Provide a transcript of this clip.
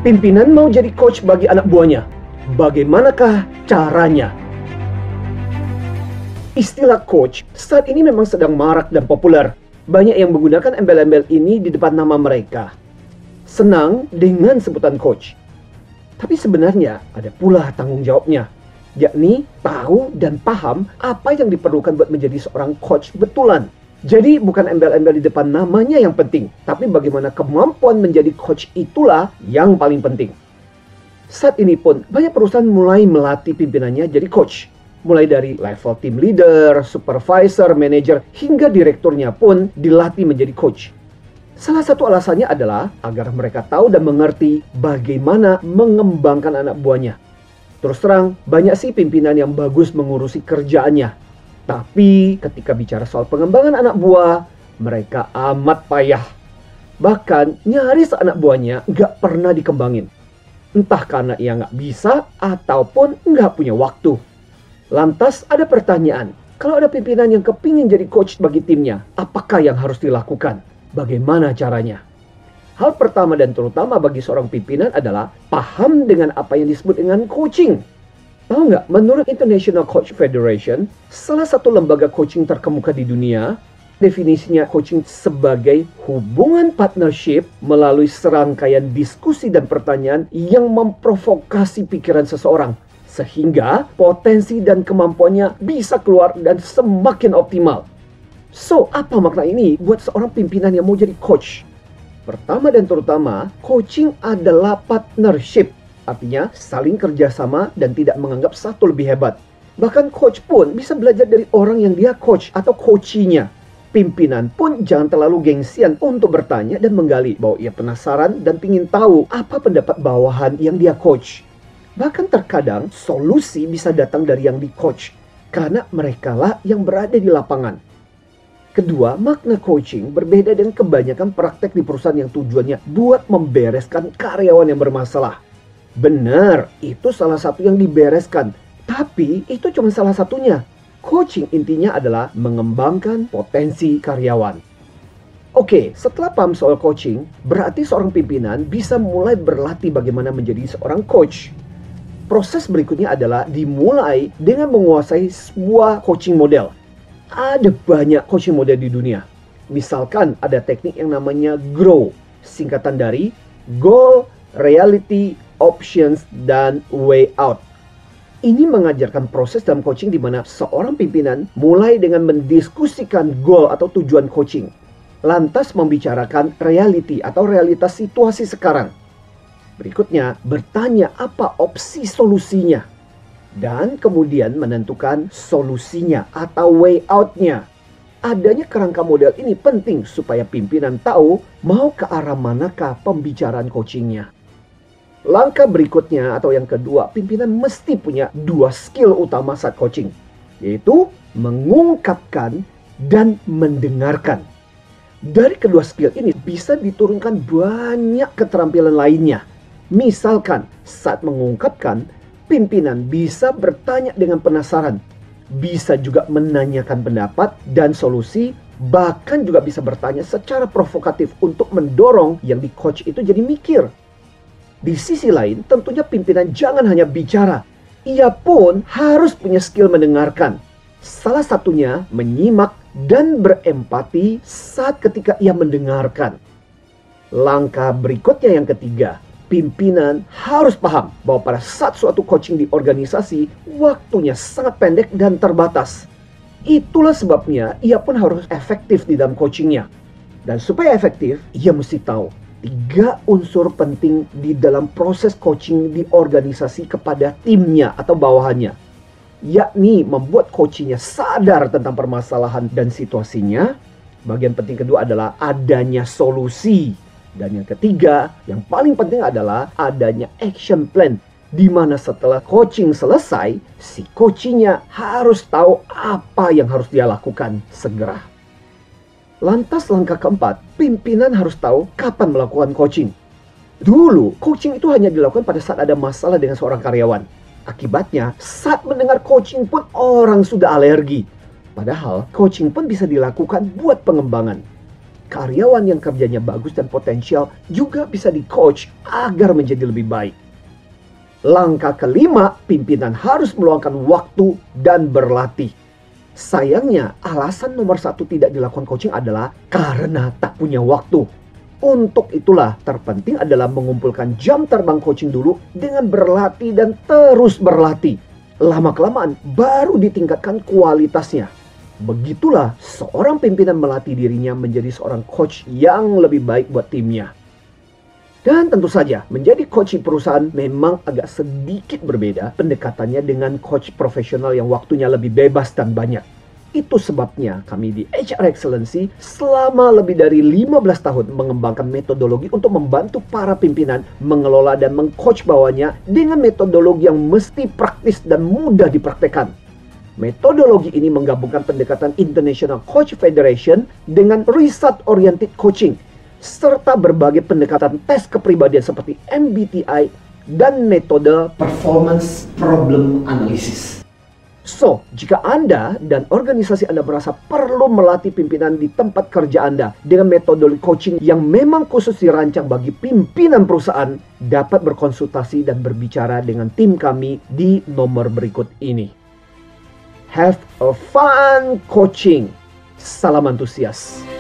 Pimpinan mau jadi coach bagi anak buahnya. Bagaimanakah caranya? Istilah coach saat ini memang sedang marak dan populer. Banyak yang menggunakan embel-embel ini di depan nama mereka. Senang dengan sebutan coach. Tapi sebenarnya ada pula tanggung jawabnya, yakni tahu dan paham apa yang diperlukan buat menjadi seorang coach betulan. Jadi bukan embel-embel di depan namanya yang penting, tapi bagaimana kemampuan menjadi coach itulah yang paling penting. Saat ini pun banyak perusahaan mulai melatih pimpinannya jadi coach. Mulai dari level team leader, supervisor, manager, hingga direkturnya pun dilatih menjadi coach. Salah satu alasannya adalah agar mereka tahu dan mengerti bagaimana mengembangkan anak buahnya. Terus terang, banyak sih pimpinan yang bagus mengurusi kerjaannya. Tapi ketika bicara soal pengembangan anak buah, mereka amat payah. Bahkan nyaris anak buahnya nggak pernah dikembangin. Entah karena ia nggak bisa ataupun nggak punya waktu. Lantas ada pertanyaan, kalau ada pimpinan yang kepingin jadi coach bagi timnya, apakah yang harus dilakukan? Bagaimana caranya? Hal pertama dan terutama bagi seorang pimpinan adalah paham dengan apa yang disebut dengan coaching. Tahu nggak, menurut International Coach Federation, salah satu lembaga coaching terkemuka di dunia, definisinya coaching sebagai hubungan partnership melalui serangkaian diskusi dan pertanyaan yang memprovokasi pikiran seseorang, sehingga potensi dan kemampuannya bisa keluar dan semakin optimal. So, apa makna ini buat seorang pimpinan yang mau jadi coach? Pertama dan terutama, coaching adalah partnership. Artinya saling kerjasama dan tidak menganggap satu lebih hebat. Bahkan coach pun bisa belajar dari orang yang dia coach atau coachinya. Pimpinan pun jangan terlalu gengsian untuk bertanya dan menggali bahwa ia penasaran dan ingin tahu apa pendapat bawahan yang dia coach. Bahkan terkadang solusi bisa datang dari yang di coach, karena merekalah yang berada di lapangan. Kedua, makna coaching berbeda dengan kebanyakan praktek di perusahaan yang tujuannya buat membereskan karyawan yang bermasalah. Benar, itu salah satu yang dibereskan. Tapi itu cuma salah satunya. Coaching intinya adalah mengembangkan potensi karyawan. Oke, setelah paham soal coaching, berarti seorang pimpinan bisa mulai berlatih bagaimana menjadi seorang coach. Proses berikutnya adalah dimulai dengan menguasai sebuah coaching model. Ada banyak coaching model di dunia. Misalkan ada teknik yang namanya GROW, singkatan dari Goal, Reality, Options, dan Way Out. Ini mengajarkan proses dalam coaching di mana seorang pimpinan mulai dengan mendiskusikan goal atau tujuan coaching. Lantas membicarakan reality atau realitas situasi sekarang. Berikutnya, bertanya apa opsi solusinya. Dan kemudian menentukan solusinya atau way out-nya. Adanya kerangka model ini penting supaya pimpinan tahu mau ke arah manakah pembicaraan coachingnya. Langkah berikutnya atau yang kedua, pimpinan mesti punya dua skill utama saat coaching, yaitu mengungkapkan dan mendengarkan. Dari kedua skill ini bisa diturunkan banyak keterampilan lainnya. Misalkan saat mengungkapkan, pimpinan bisa bertanya dengan penasaran, bisa juga menanyakan pendapat dan solusi, bahkan juga bisa bertanya secara provokatif untuk mendorong yang di coach itu jadi mikir. Di sisi lain, tentunya pimpinan jangan hanya bicara. Ia pun harus punya skill mendengarkan. Salah satunya menyimak dan berempati saat ketika ia mendengarkan. Langkah berikutnya yang ketiga, pimpinan harus paham bahwa pada saat suatu coaching di organisasi, waktunya sangat pendek dan terbatas. Itulah sebabnya ia pun harus efektif di dalam coachingnya. Dan supaya efektif, ia mesti tahu 3 unsur penting di dalam proses coaching di organisasi kepada timnya atau bawahannya. Yakni membuat coachingnya sadar tentang permasalahan dan situasinya. Bagian penting kedua adalah adanya solusi. Dan yang ketiga, yang paling penting adalah adanya action plan. Di mana setelah coaching selesai, si coachingnya harus tahu apa yang harus dia lakukan segera. Lantas langkah keempat, pimpinan harus tahu kapan melakukan coaching. Dulu, coaching itu hanya dilakukan pada saat ada masalah dengan seorang karyawan. Akibatnya, saat mendengar coaching pun orang sudah alergi. Padahal, coaching pun bisa dilakukan buat pengembangan. karyawan yang kerjanya bagus dan potensial juga bisa di-coach agar menjadi lebih baik. Langkah kelima, pimpinan harus meluangkan waktu dan berlatih. Sayangnya, alasan nomor satu tidak dilakukan coaching adalah karena tak punya waktu. Untuk itulah, terpenting adalah mengumpulkan jam terbang coaching dulu dengan berlatih dan terus berlatih. Lama-kelamaan baru ditingkatkan kualitasnya. Begitulah seorang pimpinan melatih dirinya menjadi seorang coach yang lebih baik buat timnya. Dan tentu saja, menjadi coach perusahaan memang agak sedikit berbeda pendekatannya dengan coach profesional yang waktunya lebih bebas dan banyak. Itu sebabnya kami di HR Excellency selama lebih dari 15 tahun mengembangkan metodologi untuk membantu para pimpinan mengelola dan mengcoach bawahnya dengan metodologi yang mesti praktis dan mudah dipraktekkan. Metodologi ini menggabungkan pendekatan International Coach Federation dengan Result-Oriented Coaching, serta berbagai pendekatan tes kepribadian seperti MBTI dan metode Performance Problem Analysis. So, jika Anda dan organisasi Anda merasa perlu melatih pimpinan di tempat kerja Anda dengan metodologi coaching yang memang khusus dirancang bagi pimpinan perusahaan, dapat berkonsultasi dan berbicara dengan tim kami di nomor berikut ini. Have a fun coaching. Salam antusias.